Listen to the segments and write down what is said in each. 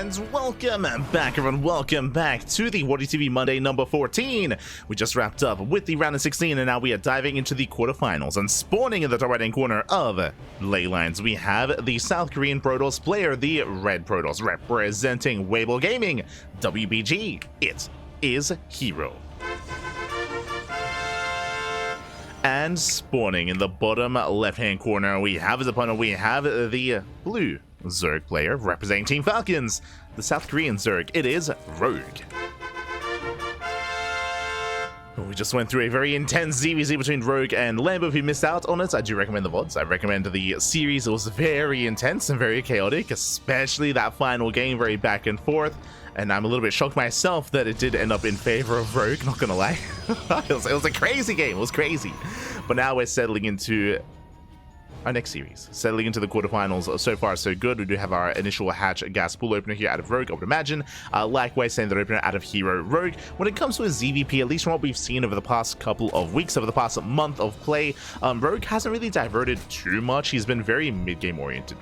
And welcome back, everyone. Welcome back to the WardiTV Monday number 14. We just wrapped up with the round of 16, and now we are diving into the quarterfinals. And spawning in the top right-hand corner of Ley Lines, we have the South Korean Protoss player, the Red Protoss, representing Weibo Gaming, WBG. It is herO. And spawning in the bottom left-hand corner, we have his opponent. We have the blue Zerg player representing Team Falcons, the South Korean Zerg. It is herO. We just went through a very intense ZvZ between herO and Lambo. If you missed out on it, I do recommend the VODs. I recommend the series. It was very intense and very chaotic, especially that final game, very back and forth. And I'm a little bit shocked myself that it did end up in favor of herO, not gonna lie. it was a crazy game, it was crazy. But now we're settling into our next series, settling into the quarterfinals. So far so good. We do have our initial hatch gas pool opener here out of herO, I would imagine. Likewise, same that opener out of herO. When it comes to a ZvP, at least from what we've seen over the past couple of weeks, over the past month of play, herO hasn't really diverted too much. He's been very mid-game oriented,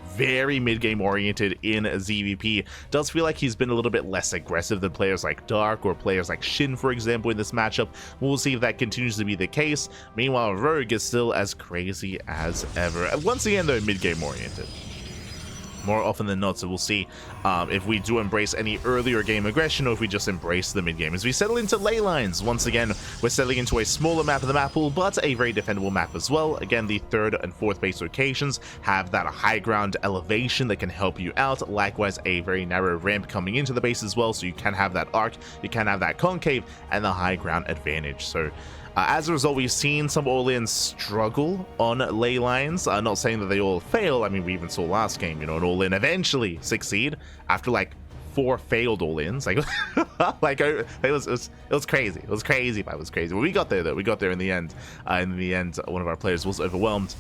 in ZvP. Does feel like he's been a little bit less aggressive than players like Dark or players like Shin, for example, in this matchup. We'll see if that continues to be the case. Meanwhile, herO is still as crazy as ever. Once again, though, mid-game oriented. More often than not, so we'll see if we do embrace any earlier game aggression or if we just embrace the mid-game. As we settle into Ley Lines, once again, we're settling into a smaller map of the map pool, but a very defendable map as well. Again, the 3rd and 4th base locations have that high ground elevation that can help you out. Likewise, a very narrow ramp coming into the base as well, so you can have that arc, you can have that concave, and the high ground advantage. So as a result, we've seen some all-ins struggle on Ley Lines. Not saying that they all fail. I mean, we even saw last game, you know, an all-in eventually succeed after like 4 failed all-ins. Like, it was crazy. It was crazy, but it was crazy. But we got there, though. We got there in the end. One of our players was overwhelmed.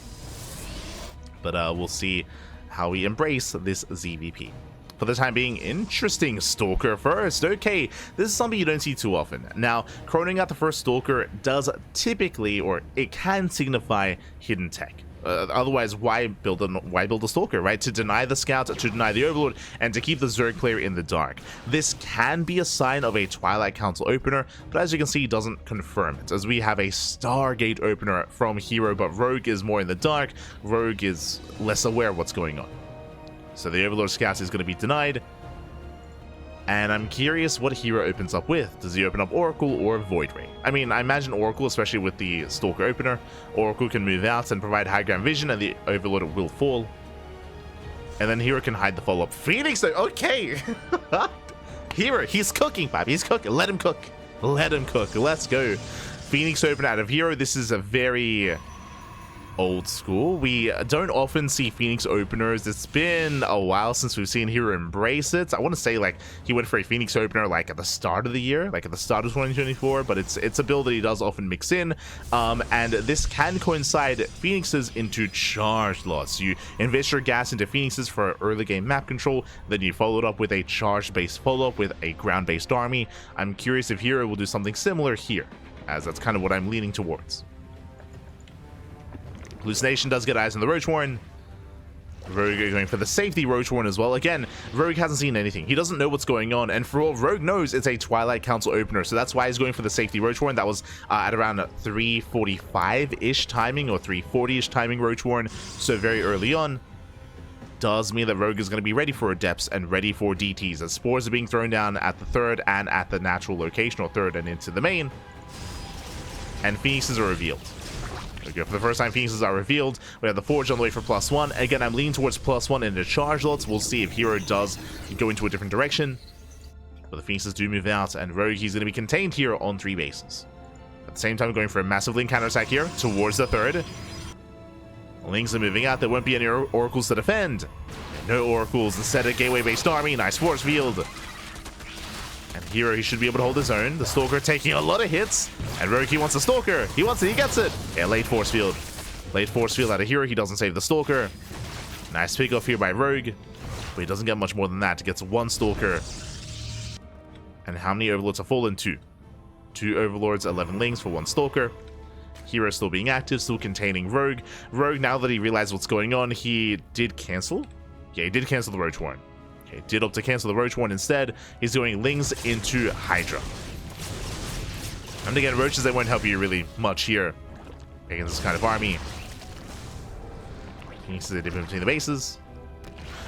But we'll see how we embrace this ZvP. For the time being, interesting Stalker first. Okay, this is something you don't see too often. Now, chroning out the first Stalker does typically, or it can signify hidden tech. Otherwise, why build a Stalker, right? To deny the Scout, to deny the Overlord, and to keep the Zerg player in the dark. This can be a sign of a Twilight Council opener, but as you can see, it doesn't confirm it, as we have a Stargate opener from herO, but herO is more in the dark. herO is less aware of what's going on. So the Overlord Scout is going to be denied. And I'm curious what herO opens up with. Does he open up Oracle or Void Ray? I mean, I imagine Oracle, especially with the Stalker opener. Oracle can move out and provide high ground vision, and the Overlord will fall. And then herO can hide the follow-up. Phoenix, though, okay. herO, he's cooking, Bob. He's cooking. Let him cook. Let him cook. Let's go. Phoenix open out of herO. This is a very old school. We don't often see Phoenix openers. It's been a while since we've seen herO embrace it. I want to say like he went for a Phoenix opener like at the start of the year, like at the start of 2024, but it's a build that he does often mix in, and this can coincide Phoenixes into charged lots. You invest your gas into Phoenixes for early game map control, then you follow it up with a charged based follow-up with a ground based army. I'm curious if herO will do something similar here, as that's kind of what I'm leaning towards. Hallucination does get eyes on the Roach Warren. herO going for the safety Roach Warren as well. Again, herO hasn't seen anything. He doesn't know what's going on, and for all herO knows, it's a Twilight Council opener, so that's why he's going for the safety Roach Warren. That was at around 3:45-ish timing, or 3:40-ish timing Roach Warren, so very early on. Does mean that herO is going to be ready for Adepts and ready for DTs, as spores are being thrown down at the 3rd and at the natural location, or 3rd and into the main, and Phoenixes are revealed. Okay, for the first time, Phoenixes are revealed. We have the Forge on the way for +1. Again, I'm leaning towards +1 into charge lots. We'll see if herO does go into a different direction. But the Phoenixes do move out, and herO, he's going to be contained here on 3 bases. At the same time, going for a massive link counterattack here towards the 3rd. Links are moving out. There won't be any Oracles to defend. No Oracles. Instead, a gateway-based army. Nice force field. And herO, he should be able to hold his own. The Stalker taking a lot of hits. And herO, he wants the Stalker. He wants it. He gets it. Yeah, late force field. Late force field out of herO. He doesn't save the Stalker. Nice pick off here by herO. But he doesn't get much more than that. He gets 1 Stalker. And how many Overlords have fallen? 2. 2 Overlords, 11 Lings for 1 Stalker. herO still being active, still containing herO. herO, now that he realized what's going on, he did cancel. Yeah, he did cancel the Roach Warren. Okay, did opt to cancel the Roach one instead. He's doing Lings into Hydra. And again, Roaches, they won't help you really much here against this kind of army. He needs to dip in between the bases.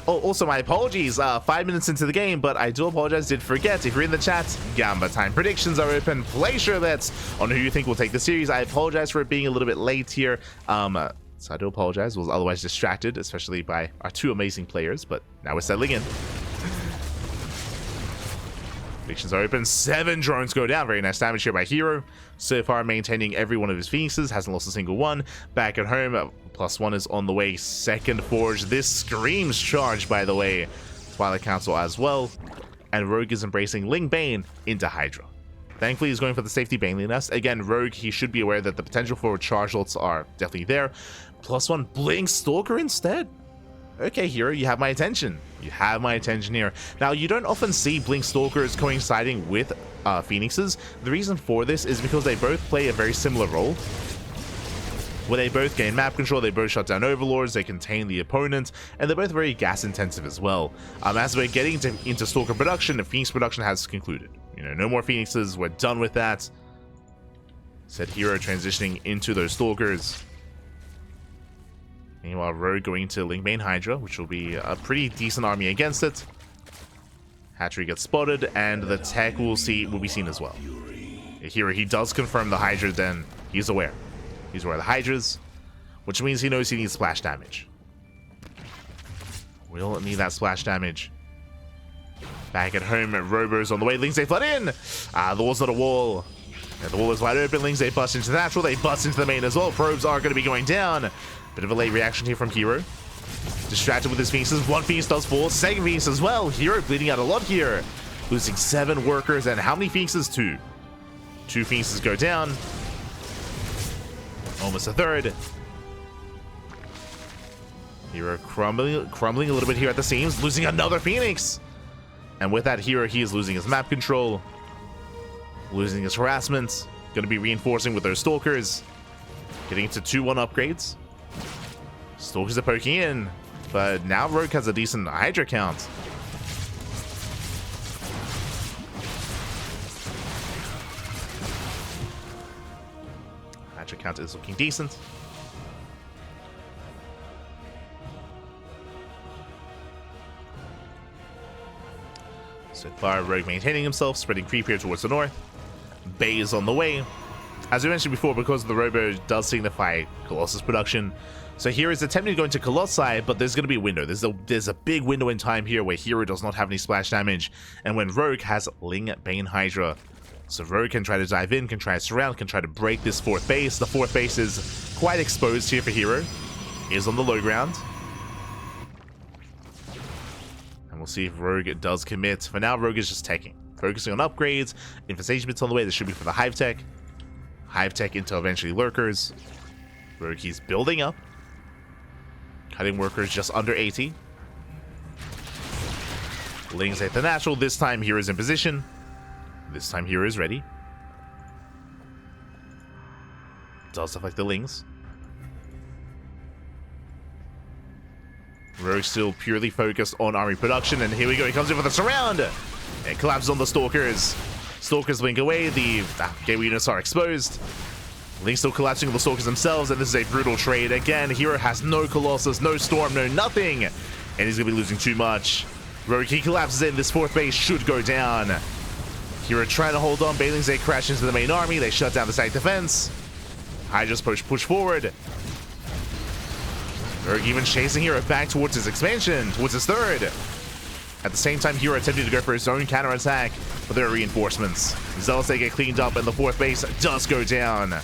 Oh, also my apologies, 5 minutes into the game, but I do apologize, did forget, if you're in the chat, Gamba time predictions are open. Place your bets on who you think will take the series. I apologize for it being a little bit late here. So I do apologize, was otherwise distracted, especially by our two amazing players, but now we're settling in. Predictions are open. 7 drones go down. Very nice damage here by herO. So far maintaining every one of his phoenixes. Hasn't lost a single one. Back at home. +1 is on the way. Second Forge. This screams charge, by the way. Twilight Council as well. And Rogue is embracing Ling Bane into Hydra. Thankfully, he's going for the safety Baneley Nest. Again, Rogue, he should be aware that the potential for charge ults are definitely there. +1 Blink Stalker instead. Okay, herO, you have my attention. You have my attention here. Now, you don't often see Blink Stalkers coinciding with Phoenixes. The reason for this is because they both play a very similar role, where they both gain map control, they both shut down overlords, they contain the opponent, and they're both very gas intensive as well. As we're getting into Stalker production, the Phoenix production has concluded. You know, no more Phoenixes, we're done with that. Said herO transitioning into those Stalkers. Meanwhile, Rogue going to Ling Bane Hydra, which will be a pretty decent army against it. Hatchery gets spotted, and the tech will be seen as well. herO, he does confirm the Hydra, then he's aware. He's aware of the Hydras, which means he knows he needs splash damage. We'll need that splash damage. Back at home, Robo's on the way. Lings, they flood in! The wall's not a wall. And the wall is wide open. Lings, they bust into the natural. They bust into the main as well. Probes are going to be going down. Bit of a late reaction here from herO. Distracted with his Phoenixes. One Phoenix does fall. Second Phoenix as well. herO bleeding out a lot here. Losing 7 workers. And how many Phoenixes? 2. 2 Phoenixes go down. Almost a third. herO crumbling a little bit here at the seams. Losing another Phoenix. And with that, herO, he is losing his map control. Losing his harassment. Going to be reinforcing with those Stalkers. Getting into 2-1 upgrades. Stalkers are poking in, but now Rogue has a decent Hydra count. Hydra count is looking decent. So far, Rogue maintaining himself, spreading creep here towards the north. Bay is on the way. As we mentioned before, because the Robo does signify Colossus production, so here is attempting to go into Colossi, but there's going to be a window. There's a big window in time here where herO does not have any splash damage, and when Rogue has Ling Bane Hydra. So Rogue can try to dive in, can try to surround, can try to break this 4th base. The 4th base is quite exposed here for herO. Is on the low ground. And we'll see if Rogue does commit. For now, Rogue is just teching. Focusing on upgrades. Infestation bits on the way. This should be for the Hive Tech. Hive Tech into eventually Lurkers. Rogue, he's building up. Cutting workers just under 80. Lings at the natural. This time hero's in position. This time hero is ready. Does stuff like the Lings. Rogue still purely focused on army production, and here we go. He comes in for the surround. It collapses on the Stalkers. Stalkers blink away. The gateway units are exposed. Link still collapsing on the Stalkers themselves, and this is a brutal trade. Again, herO has no Colossus, no Storm, no nothing. And he's going to be losing too much. Rogue, he collapses in. This 4th base should go down. herO trying to hold on. Banelings, they crash into the main army. They shut down the site defense. Hydra's push forward. Rogue even chasing herO back towards his expansion, towards his 3rd. At the same time, herO attempting to go for his own counterattack, but there are reinforcements. Zealots, they get cleaned up, and the 4th base does go down.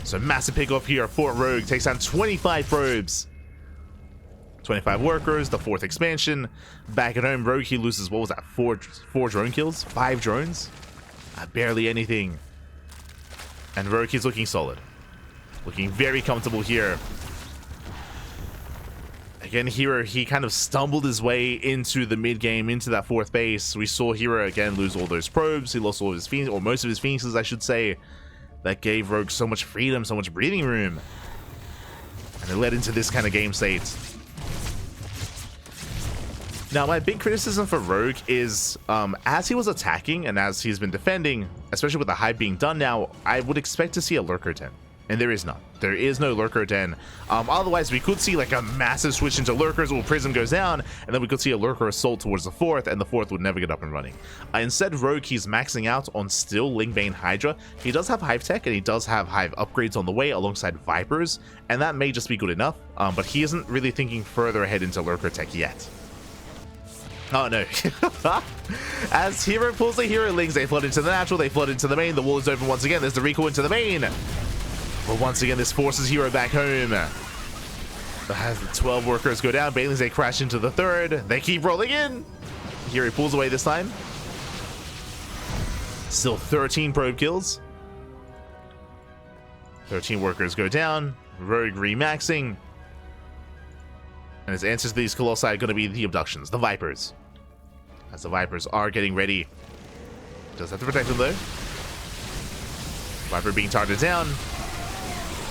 So massive pickoff here. Fort Rogue takes down 25 probes. 25 workers, the 4th expansion. Back at home, Rogue, he loses, what was that, 4 drone kills? 5 drones? Barely anything. And Rogue is looking solid. Looking very comfortable here. Again, herO, he kind of stumbled his way into the mid-game, into that 4th base. We saw herO, again, lose all those probes. He lost all of his Phoenix, or most of his Phoenixes, I should say. That gave Rogue so much freedom, so much breathing room. And it led into this kind of game state. Now, my big criticism for Rogue is, as he was attacking and as he's been defending, especially with the hype being done now, I would expect to see a Lurker Den. And there is none. There is no Lurker Den. Otherwise, we could see like a massive switch into Lurkers where Prism goes down, and then we could see a Lurker assault towards the 4th, and the 4th would never get up and running. Instead, Rogue, he's maxing out on still Lingbane Hydra. He does have Hive Tech, and he does have Hive upgrades on the way alongside Vipers, and that may just be good enough, but he isn't really thinking further ahead into Lurker Tech yet. Oh no. As herO pulls the herO Lings, they flood into the natural, they flood into the main, the wall is open once again, there's the recall into the main. But once again, this forces herO back home. As the 12 workers go down, Banelings, they crash into the 3rd. They keep rolling in. herO pulls away this time. Still 13 probe kills. 13 workers go down. Rogue remaxing. And his answers to these Colossi are going to be the abductions, the Vipers. As the Vipers are getting ready. Does have to protect them though. Viper being targeted down.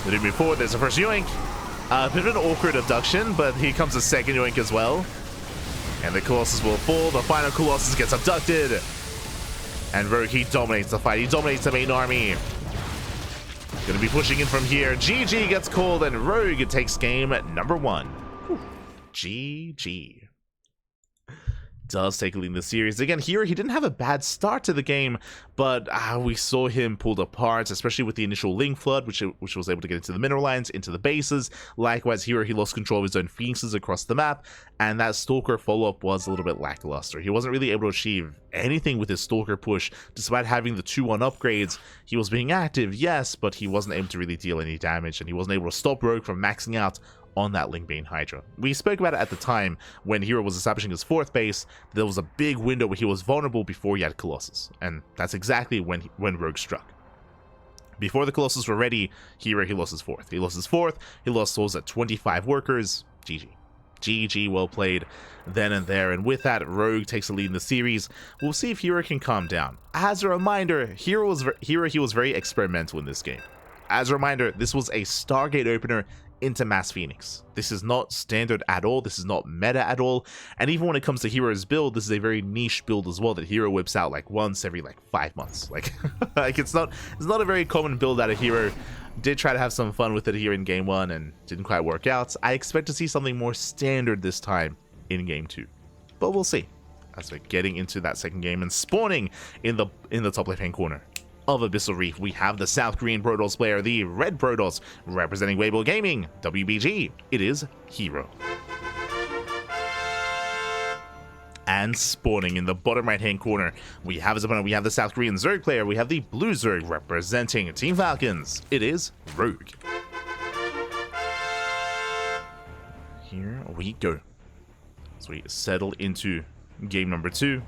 They do move forward. There's the first yoink. A bit of an awkward abduction, but here comes a second yoink as well. And the Colossus will fall. The final Colossus gets abducted. And Rogue, he dominates the fight. He dominates the main army. Gonna be pushing in from here. GG gets called, and Rogue takes game number 1. Whew. GG. Does take a lead in the series. Again, here he didn't have a bad start to the game, but we saw him pulled apart, especially with the initial Ling Flood, which was able to get into the mineral lines, into the bases. Likewise, here he lost control of his own Phoenixes across the map, and that Stalker follow-up was a little bit lackluster. He wasn't really able to achieve anything with his Stalker push, despite having the 2-1 upgrades. He was being active, yes, but he wasn't able to really deal any damage, and he wasn't able to stop Rogue from maxing out on that Lingbane Hydra. We spoke about it at the time when herO was establishing his 4th base. There was a big window where he was vulnerable before he had Colossus, and that's exactly when Rogue struck. Before the Colossus were ready, herO, he lost his 4th. He lost his 4th, he lost souls at 25 workers. GG. GG, well played then and there, and with that, Rogue takes the lead in the series. We'll see if herO can calm down. As a reminder, herO was very experimental in this game. As a reminder, this was a Stargate opener into Mass Phoenix. This is not standard at all. This is not meta at all. And even when it comes to herO's build, this is a very niche build as well that herO whips out like once every like 5 months. Like, it's not a very common build out of herO. Did try to have some fun with it here in game 1 and didn't quite work out. I expect to see something more standard this time in game 2, but we'll see as we're getting into that second game and spawning in the top left hand corner of Abyssal Reef. We have the South Korean Protoss player, the Red Protoss, representing Weibo Gaming, WBG. It is herO. And spawning in the bottom right hand corner, we have his opponent. We have the South Korean Zerg player. We have the Blue Zerg representing Team Falcons. It is Rogue. Here we go. So we settle into game number 2.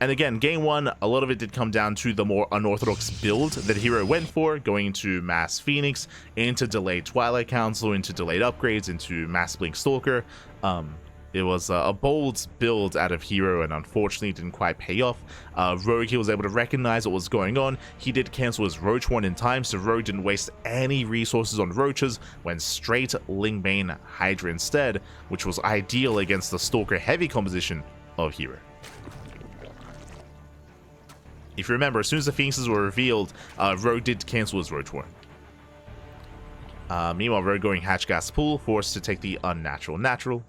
And again, game 1, a lot of it did come down to the more unorthodox build that herO went for, going into Mass Phoenix, into delayed Twilight Council, into delayed upgrades, into Mass Blink Stalker. It was a bold build out of herO, and unfortunately didn't quite pay off. Rogue, he was able to recognize what was going on. He did cancel his Roach one in time, so Rogue didn't waste any resources on Roaches, went straight Lingbane Hydra instead, which was ideal against the Stalker heavy composition of herO. If you remember, as soon as the Phoenixes were revealed, Rogue did cancel his Roach War. Meanwhile, Rogue going Hatch Gas Pool, forced to take the unnatural natural.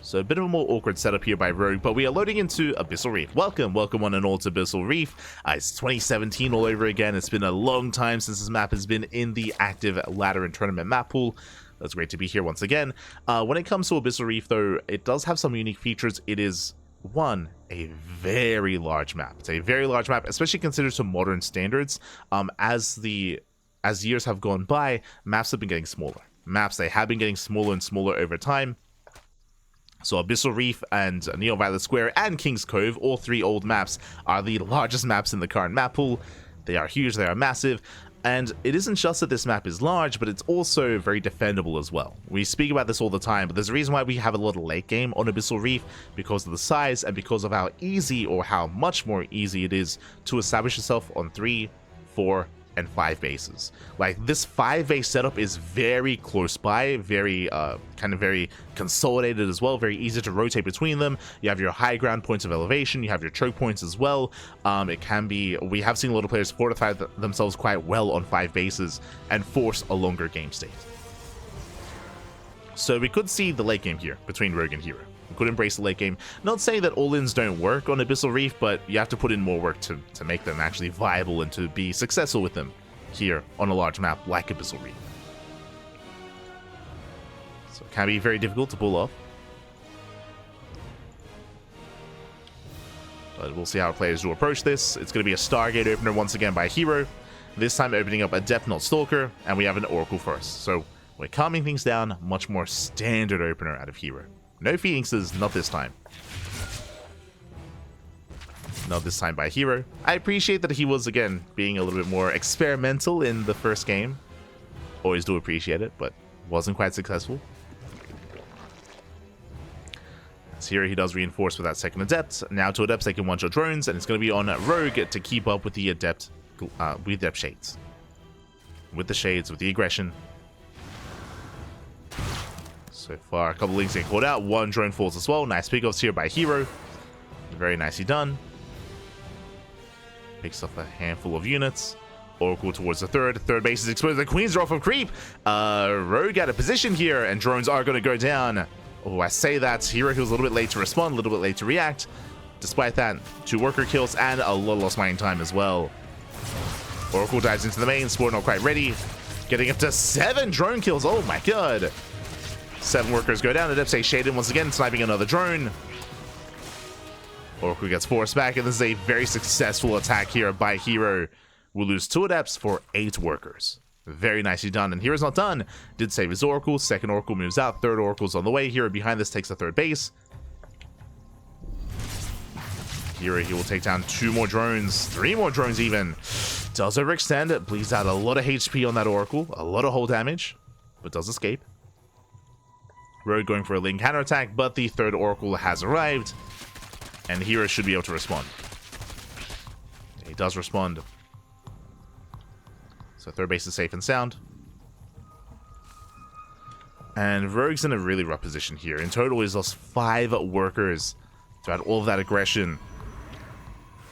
So a bit of a more awkward setup here by Rogue, but we are loading into Abyssal Reef. Welcome one and all to Abyssal Reef. It's 2017 all over again. It's been a long time since this map has been in the active ladder and tournament map pool. That's great to be here once again. When it comes to Abyssal Reef, though, it does have some unique features. It is, one, a very large map. It's a very large map, especially considered to modern standards. As years have gone by, maps have been getting smaller. They have been getting smaller and smaller over time. So Abyssal Reef and Neo Violet Square and King's Cove, all 3 old maps, are the largest maps in the current map pool. They are huge, they are massive. And it isn't just that this map is large, but it's also very defendable as well. We speak about this all the time, but there's a reason why we have a lot of late game on Abyssal Reef, because of the size and because of how easy, or how much more easy it is to establish yourself on 3, 4, and 5 bases. Like, this 5 base setup is very close by, very kind of very consolidated as well, very easy to rotate between them. You have your high ground points of elevation, you have your choke points as well. It can be, we have seen a lot of players fortify themselves quite well on 5 bases and force a longer game state. So we could see the late game here between Rogue and herO. We could embrace the late game. Not saying that all-ins don't work on Abyssal Reef, but you have to put in more work to make them actually viable and to be successful with them here on a large map like Abyssal Reef. So it can be very difficult to pull off. But we'll see how players do approach this. It's going to be a Stargate opener once again by herO. This time opening up Adept, not Stalker, and we have an Oracle first. So we're calming things down. Much more standard opener out of herO. No Phoenixes, not this time. Not this time by herO. I appreciate that he was, again, being a little bit more experimental in the first game. Always do appreciate it, but wasn't quite successful. As herO, he does reinforce with that second Adept. Now to Adepts, they can one-shot drones, and it's going to be on Rogue to keep up with the Adept Shades. With the Shades, with the aggression. So far, a couple of links getting called out. One drone falls as well. Nice pickoffs here by herO. Very nicely done. Picks up a handful of units. Oracle towards the third. Third base is exposed. The Queens are off of creep. Rogue out of position here, and drones are going to go down. Oh, I say that. herO, he was a little bit late to respond, a little bit late to react. Despite that, 2 worker kills and a lot of lost mining time as well. Oracle dives into the main. Spore not quite ready. Getting up to 7 drone kills. Oh my god. 7 workers go down. Adept shaded once again, sniping another drone. Oracle gets forced back, and this is a very successful attack here by herO. We'll lose 2 Adepts for 8 workers. Very nicely done, and hero's not done. Did save his Oracle. Second Oracle moves out. Third Oracle's on the way. herO behind this takes the third base. herO, he will take down 2 more drones. 3 more drones even. Does overextend. It bleeds out a lot of HP on that Oracle. A lot of hull damage, but does escape. Rogue going for a link counterattack, but the third Oracle has arrived, and herO should be able to respond. He does respond. So third base is safe and sound. And Rogue's in a really rough position here. In total, he's lost 5 workers throughout all of that aggression.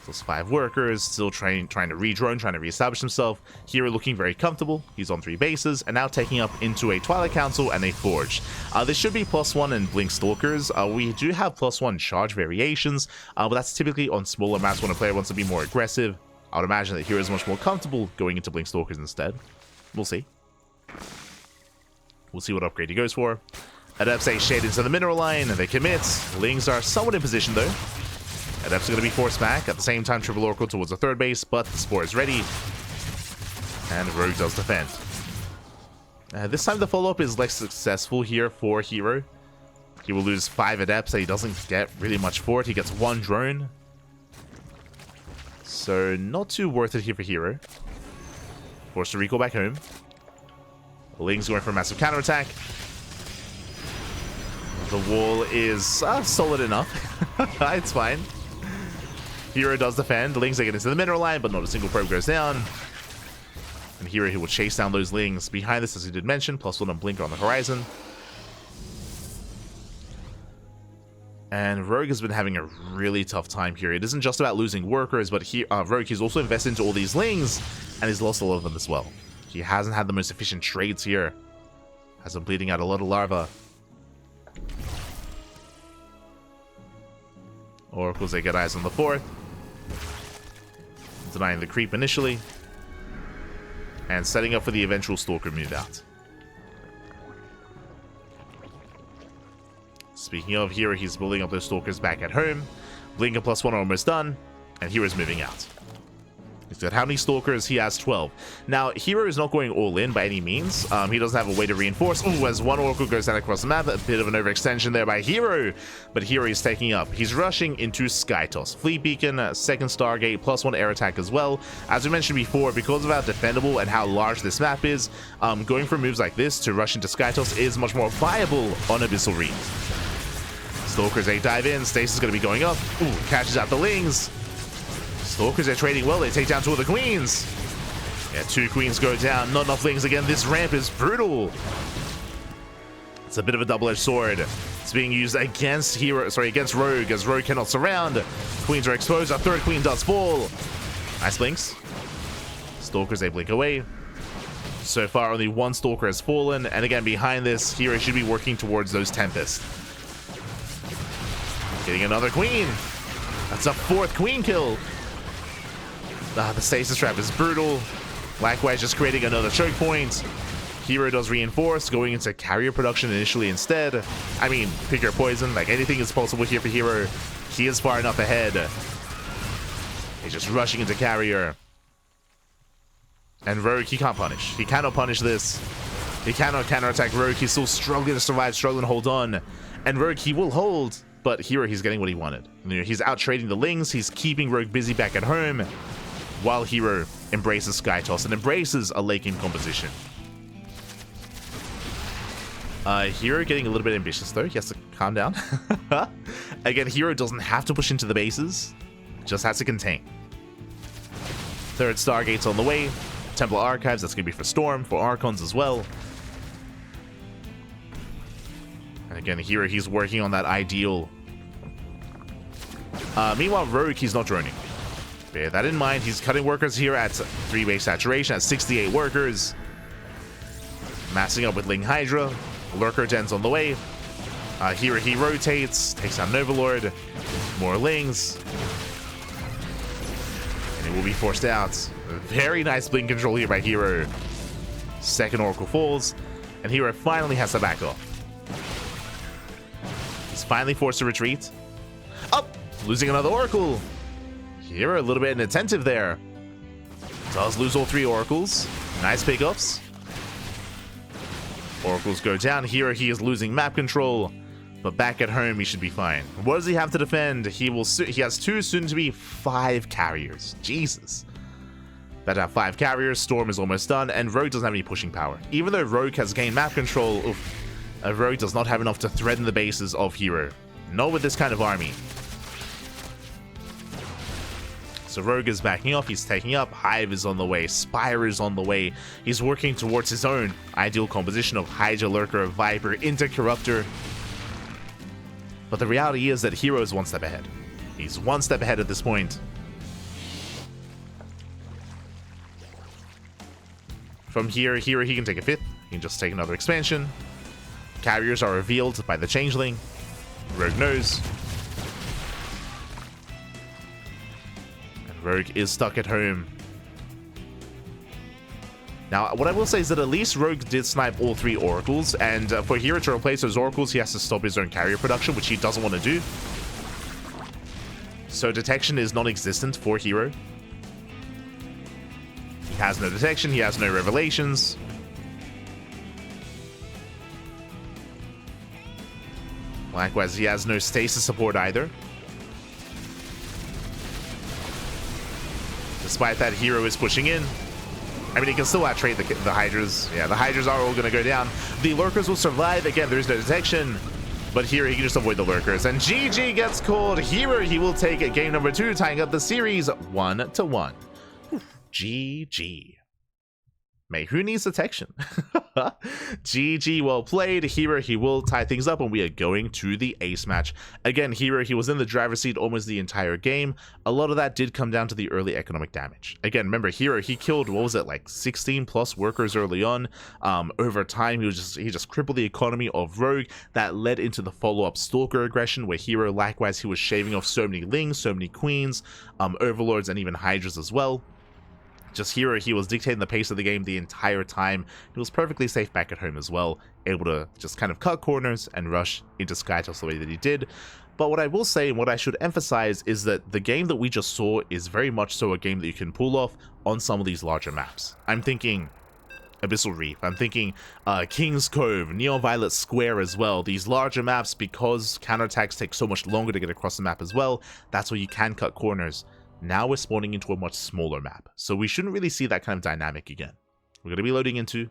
Lost 5 workers, still trying to re-drone, trying to re-establish himself. herO looking very comfortable. He's on 3 bases, and now taking up into a Twilight Council and a Forge. This should be +1 in Blink Stalkers. We do have +1 charge variations, but that's typically on smaller maps when a player wants to be more aggressive. I would imagine that herO is much more comfortable going into Blink Stalkers instead. We'll see. We'll see what upgrade he goes for. Adepts shade into the mineral line, and they commit. Lings are somewhat in position though. Adepts are going to be forced back. At the same time, triple Oracle towards the third base, but the Spore is ready. And Rogue does defend. This time the follow-up is less successful here for herO. He will lose 5 Adepts, so he doesn't get really much for it. He gets 1 drone. So not too worth it here for herO. Forced to recall back home. Ling's going for a massive counterattack. The wall is solid enough. It's fine. herO does defend. The Lings get into the mineral line, but not a single probe goes down. And herO, he will chase down those Lings. Behind this, as he did mention, +1 on Blinker on the horizon. And Rogue has been having a really tough time here. It isn't just about losing workers, but Rogue, he's also invested into all these Lings, and he's lost a lot of them as well. He hasn't had the most efficient trades here. Has been bleeding out a lot of larva. Oracles, they get eyes on the 4th. Denying the creep initially. And setting up for the eventual Stalker move out. Speaking of herO, he's building up those Stalkers back at home. Blinker +1 almost done. And herO's moving out. He's got how many Stalkers? He has 12. Now, herO is not going all in by any means. He doesn't have a way to reinforce. Ooh, as 1 Oracle goes down across the map, a bit of an overextension there by herO. But herO is taking up. He's rushing into Skytoss. Fleet Beacon, second Stargate, +1 air attack as well. As we mentioned before, because of how defendable and how large this map is, going for moves like this to rush into Skytoss is much more viable on Abyssal Reef. Stalkers, they dive in. Stasis is going to be going up. Ooh, catches out the Lings. Stalkers are trading well. They take down 2 of the Queens. Yeah, 2 queens go down. Not enough lings again. This ramp is brutal. It's a bit of a double-edged sword. It's being used against against Rogue, as Rogue cannot surround. Queens are exposed. Our 3rd queen does fall. Nice blinks. Stalkers, they blink away. So far, only 1 Stalker has fallen. And again, behind this, herO should be working towards those Tempests. Getting another queen. That's a 4th queen kill. The stasis trap is brutal. Likewise, just creating another choke point. herO does reinforce, going into carrier production initially instead. I mean, pick your poison. Like, anything is possible here for herO. He is far enough ahead. He's just rushing into carrier. And Rogue, he can't punish. He cannot punish this. He cannot counterattack Rogue. He's still struggling to survive, struggling to hold on. And Rogue, he will hold, but herO, he's getting what he wanted. You know, he's out trading the lings. He's keeping Rogue busy back at home, while herO embraces Sky Toss and embraces a late game composition. herO getting a little bit ambitious though. He has to calm down. Again, herO doesn't have to push into the bases, just has to contain. 3rd Stargate's on the way. Templar Archives, that's going to be for Storm, for Archons as well. And again, herO, he's working on that ideal. Meanwhile, Rogue, he's not droning. Bear that in mind. He's cutting workers here at 3 base saturation, at 68 workers. Massing up with Ling Hydra. Lurker Den's on the way. herO, he rotates, takes out an Overlord. More Lings. And it will be forced out. Very nice blink control here by herO. 2nd Oracle falls, and herO finally has to back off. He's finally forced to retreat. Up! Losing another Oracle. herO a little bit inattentive there. Does lose all 3 Oracles. Nice pickups. Oracles go down. herO, he is losing map control, but back at home he should be fine. What does he have to defend? He has 2, soon to be 5 carriers. Jesus. That have 5 carriers. Storm is almost done, and Rogue doesn't have any pushing power. Even though Rogue has gained map control, Rogue does not have enough to threaten the bases of herO. Not with this kind of army. So Rogue is backing off, he's taking up, Hive is on the way, Spire is on the way. He's working towards his own ideal composition of Hydra, Lurker, Viper, Intercorruptor. But the reality is that herO is 1 step ahead. He's 1 step ahead at this point. From here, he can take a 5th. He can just take another expansion. Carriers are revealed by the Changeling. Rogue knows. And Rogue is stuck at home. Now, what I will say is that at least Rogue did snipe all 3 Oracles, and for herO to replace those Oracles, he has to stop his own carrier production, which he doesn't want to do. So detection is non-existent for herO. He has no detection, he has no revelations. Likewise, he has no stasis support either. Despite that, herO is pushing in. I mean, he can still out-trade the Hydras. Yeah, the Hydras are all going to go down. The Lurkers will survive. Again, there is no detection. But here, he can just avoid the Lurkers. And GG gets called. herO, he will take it. Game number 2, tying up the series 1-1. GG. Mate, who needs detection? GG, well played. herO, he will tie things up, and we are going to the ace match. Again, herO, he was in the driver's seat almost the entire game. A lot of that did come down to the early economic damage. Again, remember, herO, he killed, what was it, like 16 plus workers early on. Over time, he just crippled the economy of Rogue. That led into the follow-up Stalker aggression, where herO, likewise, he was shaving off so many Lings, so many Queens, Overlords, and even Hydras as well. Just herO, he was dictating the pace of the game the entire time. He was perfectly safe back at home as well, able to just kind of cut corners and rush into Skytoss the way that he did. But what I will say, and what I should emphasize, is that the game that we just saw is very much so a game that you can pull off on some of these larger maps. I'm thinking Abyssal Reef, I'm thinking King's Cove, Neon Violet Square as well. These larger maps, because counterattacks take so much longer to get across the map as well, that's where you can cut corners. Now we're spawning into a much smaller map, so we shouldn't really see that kind of dynamic again. We're going to be loading into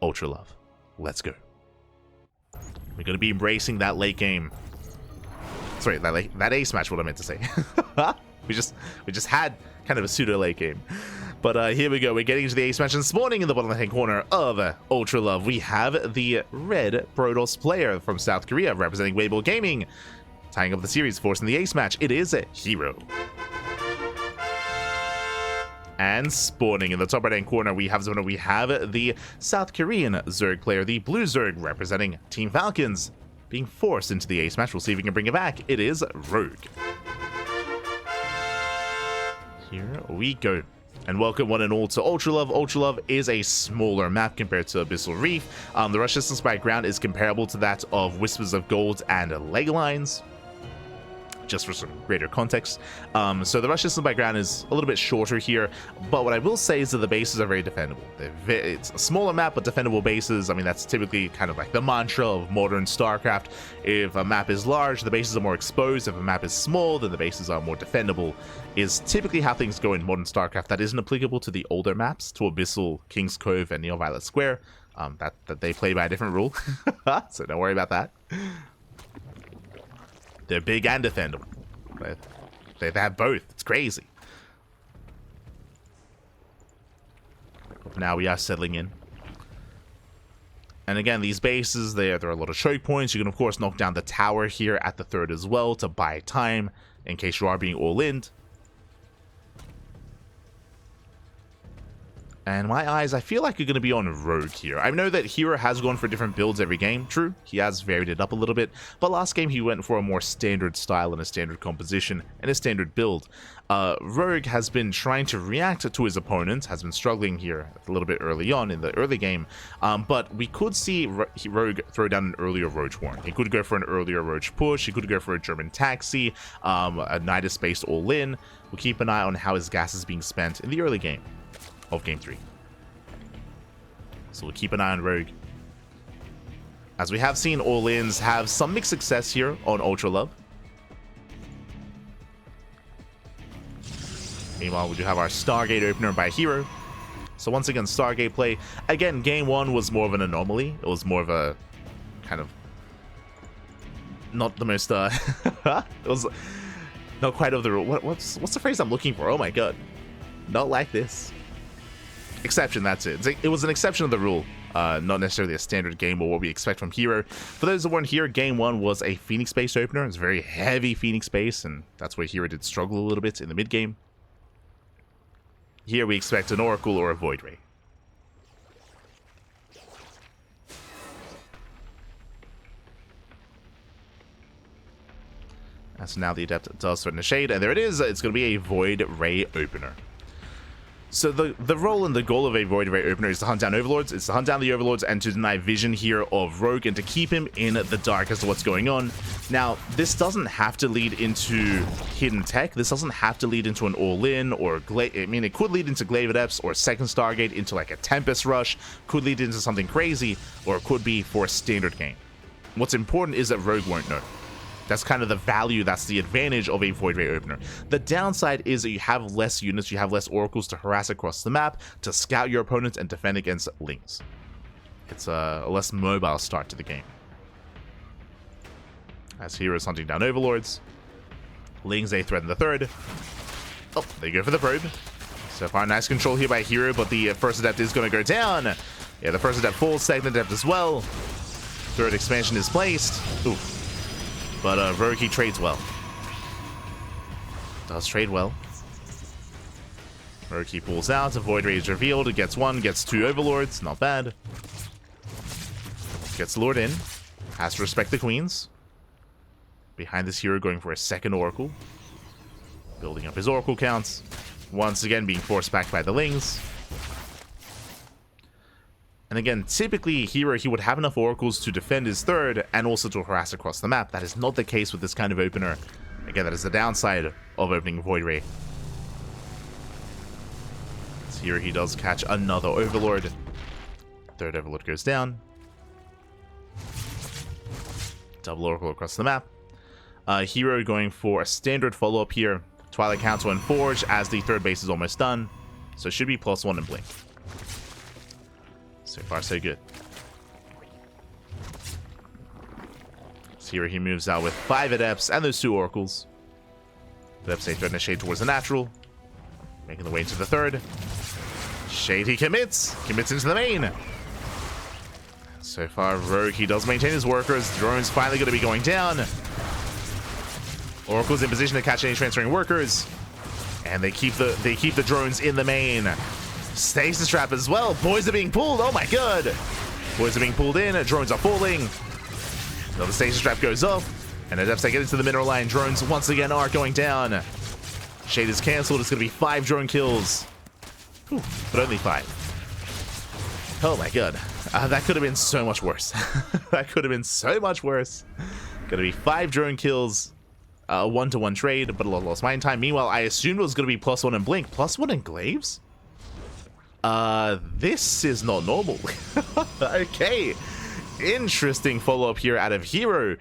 Ultra Love. Let's go. We're going to be embracing that late game. Sorry, that ace match, what I meant to say. we just had kind of a pseudo late game. But here we go. We're getting into the ace match, and spawning in the bottom left-hand corner of Ultra Love, we have the red Protoss player from South Korea representing Weibo Gaming. Tying up the series, forcing the ace match, it is herO. And spawning in the top right-hand corner, we have the South Korean Zerg player, the blue Zerg representing Team Falcons, being forced into the ace match. We'll see if we can bring it back. It is Rogue. Here we go. And welcome one and all to Ultra Love. Ultra Love is a smaller map compared to Abyssal Reef. The rush distance by ground is comparable to that of Whispers of Gold and Leglines, just for some greater context. So the rush distance by ground is a little bit shorter here, but what I will say is that the bases are very defendable. It's a smaller map, but defendable bases. I mean, that's typically kind of like the mantra of modern StarCraft. If a map is large, the bases are more exposed. If a map is small, then the bases are more defendable, is typically how things go in modern StarCraft. That isn't applicable to the older maps, to Abyssal, King's Cove, and Neo-Violet Square. That they play by a different rule, so don't worry about that. They're big and defendable. They have both. It's crazy. Now we are settling in. And again, these bases, there are a lot of choke points. You can, of course, knock down the tower here at the third as well to buy time in case you are being all-in. And my eyes, I feel like, are going to be on Rogue here. I know that herO has gone for different builds every game. True, he has varied it up a little bit. But last game, he went for a more standard style and a standard composition and a standard build. Rogue has been trying to react to his opponents, has been struggling here a little bit early on in the early game. But we could see Rogue throw down an earlier Roach Warren. He could go for an earlier Roach push. He could go for a German taxi, a Nidus-based all-in. We'll keep an eye on how his gas is being spent in the early game of Game 3. So we'll keep an eye on Rogue. As we have seen all-ins have some mixed success here on Ultra Love. Meanwhile, we do have our Stargate opener by herO. So once again, Stargate play. Again, Game 1 was more of an anomaly. It was more of a kind of not the most it was not quite of the rule. What's the phrase I'm looking for? Oh my god. Not like this. Exception, that's it. It was an exception of the rule, not necessarily a standard game or what we expect from herO. For those that weren't here, Game 1 was a Phoenix-based opener. It's very heavy Phoenix base, and that's where herO did struggle a little bit in the mid-game. Here we expect an Oracle or a Void Ray. As now the Adept does threaten the Shade, and there it is. It's going to be a Void Ray opener. So the role and the goal of a Void Ray opener is to hunt down Overlords. It's to hunt down the Overlords and to deny vision here of Rogue and to keep him in the dark as to what's going on. Now, this doesn't have to lead into hidden tech. This doesn't have to lead into an all-in or I mean, it could lead into Glaive Adepts or a second Stargate into like a Tempest Rush. Could lead into something crazy, or it could be for a standard game. What's important is that Rogue won't know. That's kind of the value, that's the advantage of a Void Ray opener. The downside is that you have less units, you have less oracles to harass across the map, to scout your opponents and defend against lings. It's a less mobile start to the game. As herO's hunting down Overlords. Lings, they threaten the third. Oh, they go for the probe. So far, nice control here by herO, but the first Adept is going to go down. Yeah, the first Adept falls, second Adept as well. Third expansion is placed. Ooh. But Rogue, he trades well. Does trade well. Rogue, he pulls out. A Void Ray is revealed. It gets one, gets two Overlords. Not bad. Gets lured in. Has to respect the Queens. Behind this herO going for a second Oracle. Building up his Oracle counts. Once again being forced back by the Lings. And again, typically herO, he would have enough Oracles to defend his third and also to harass across the map. That is not the case with this kind of opener. Again, that is the downside of opening Void Ray. So here he does catch another Overlord. Third Overlord goes down. Double Oracle across the map. herO going for a standard follow-up here. Twilight Council and Forge as the third base is almost done. So it should be +1 in Blink. So far, so good. So here he moves out with 5 Adepts and those 2 Oracles. Adepts, they threaten a shade towards the natural. Making the way into the third. Shade, he commits into the main. So far, Rogue, he does maintain his workers. Drone's finally going to be going down. Oracle's in position to catch any transferring workers. And they keep the drones in the main. Stasis trap as well. Boys are being pulled. Oh my god. Boys are being pulled in. Drones are falling. Another stasis trap goes off. And as they get into the mineral line, drones once again are going down. Shade is cancelled. It's going to be 5 drone kills. Whew, but only 5. Oh my god. That could have been so much worse. That could have been so much worse. Going to be 5 drone kills. A 1-to-1 trade, but a lot of lost mine time. Meanwhile, I assumed it was going to be +1 in Blink. +1 in Glaives? This is not normal. Okay. Interesting follow-up here out of herO.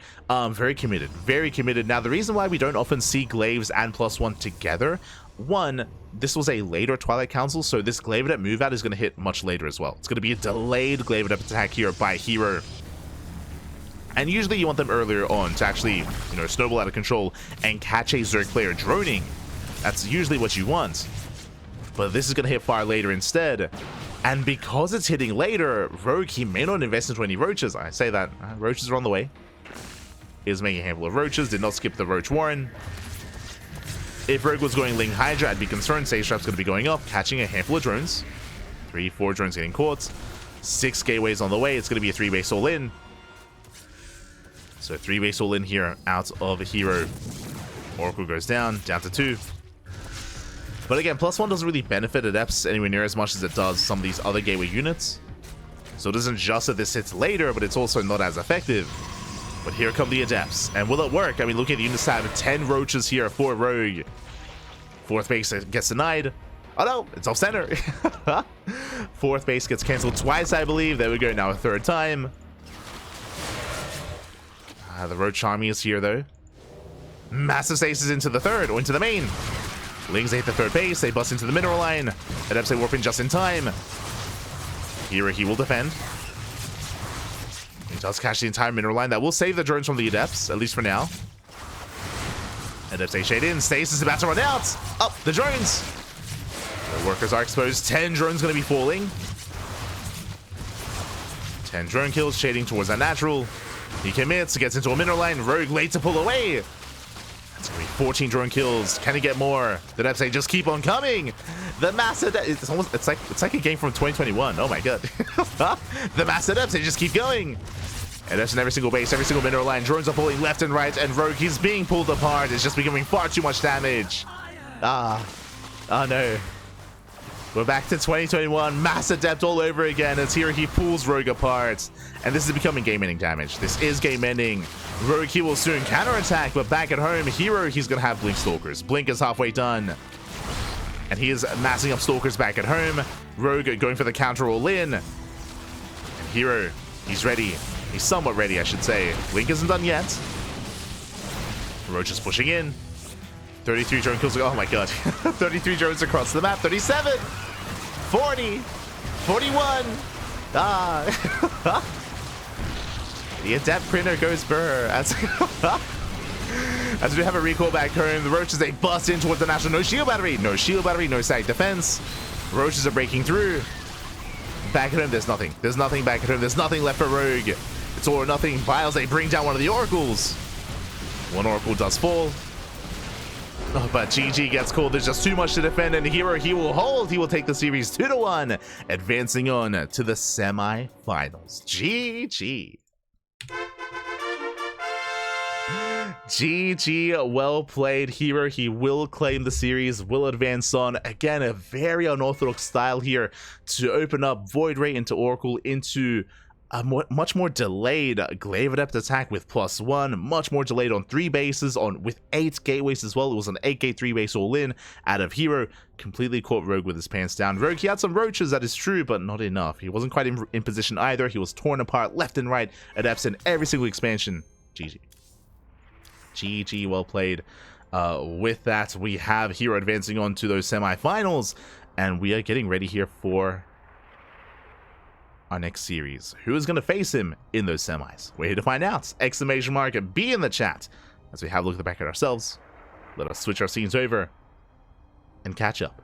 Very committed. Very committed. Now, the reason why we don't often see Glaives and +1 together, one, this was a later Twilight Council, so this Glaive Adept move out is going to hit much later as well. It's going to be a delayed Glaive Adept attack here by herO. And usually you want them earlier on to actually, snowball out of control and catch a Zerg player droning. That's usually what you want. But this is going to hit far later instead. And because it's hitting later, Rogue, he may not invest into any roaches. I say that. Roaches are on the way. He is making a handful of roaches. Did not skip the Roach Warren. If Rogue was going Ling Hydra, I'd be concerned. Sage Trap's going to be going up, catching a handful of drones. 3, 4 drones getting caught. 6 gateways on the way. It's going to be a 3-base all-in. So 3-base all in here out of herO. Oracle goes down to 2. But again, +1 doesn't really benefit Adepts anywhere near as much as it does some of these other gateway units. So it isn't just that this hits later, but it's also not as effective. But here come the Adepts. And will it work? I mean, looking at the unit stat, 10 roaches here for Rogue. 4th base gets denied. Oh no, it's off center. 4th base gets cancelled twice, I believe. There we go, now a 3rd time. The Roach Army is here, though. Massive stasis into the 3rd, or into the main. Lings hit the 3rd base. They bust into the mineral line. Adepts, they warp in just in time. Here, he will defend. He does catch the entire mineral line. That will save the drones from the Adepts, at least for now. Adepts, they shade in. Stasis is about to run out. Up, the drones. The workers are exposed. 10 drones going to be falling. 10 drone kills, shading towards that natural. He commits, gets into a mineral line. Rogue late to pull away. That's going to be 14 drone kills. Can he get more? The Adepts, they just keep on coming. The mass Adepts, it's like a game from 2021. Oh my god. The mass Adepts, they just keep going. Adepts in every single base, every single mineral line. Drones are pulling left and right, and Rogue, he's being pulled apart. It's just becoming far too much damage. Oh no. We're back to 2021, Mass Adept all over again, as here he pulls Rogue apart. And this is becoming game-ending damage. This is game-ending. Rogue, he will soon counterattack, but back at home, herO, he's going to have Blink Stalkers. Blink is halfway done. And he is massing up Stalkers back at home. Rogue going for the counter all-in. And herO, he's ready. He's somewhat ready, I should say. Blink isn't done yet. Roach is pushing in. 33 drone kills. Oh my god. 33 drones across the map. 37. 40. 41. The Adept printer goes burr. As we have a recall back home, the Roaches, they bust in towards the National. No shield battery. No shield battery. No side defense. Roaches are breaking through. Back at home, there's nothing. There's nothing back at home. There's nothing left for Rogue. It's all or nothing. Biles, they bring down one of the Oracles. One Oracle does fall. Oh, but GG gets called. There's just too much to defend, and herO, he will hold. He will take the series 2-1, advancing on to the semi-finals. GG. GG, well played, herO. He will claim the series, will advance on. Again, a very unorthodox style here to open up Void Ray into Oracle into a much more delayed Glaive Adept attack with +1, much more delayed on 3 bases, with 8 gateways as well. It was an 8-gate 3-base all-in out of herO. Completely caught Rogue with his pants down. Rogue, he had some roaches, that is true, but not enough. He wasn't quite in position either. He was torn apart left and right. Adepts in every single expansion. GG. GG, well played. With that, we have herO advancing on to those semi-finals, and we are getting ready here for our next series. Who is going to face him in those semis? We're here to find out. Exclamation mark B in the chat as we have a look back at ourselves. Let us switch our scenes over and catch up.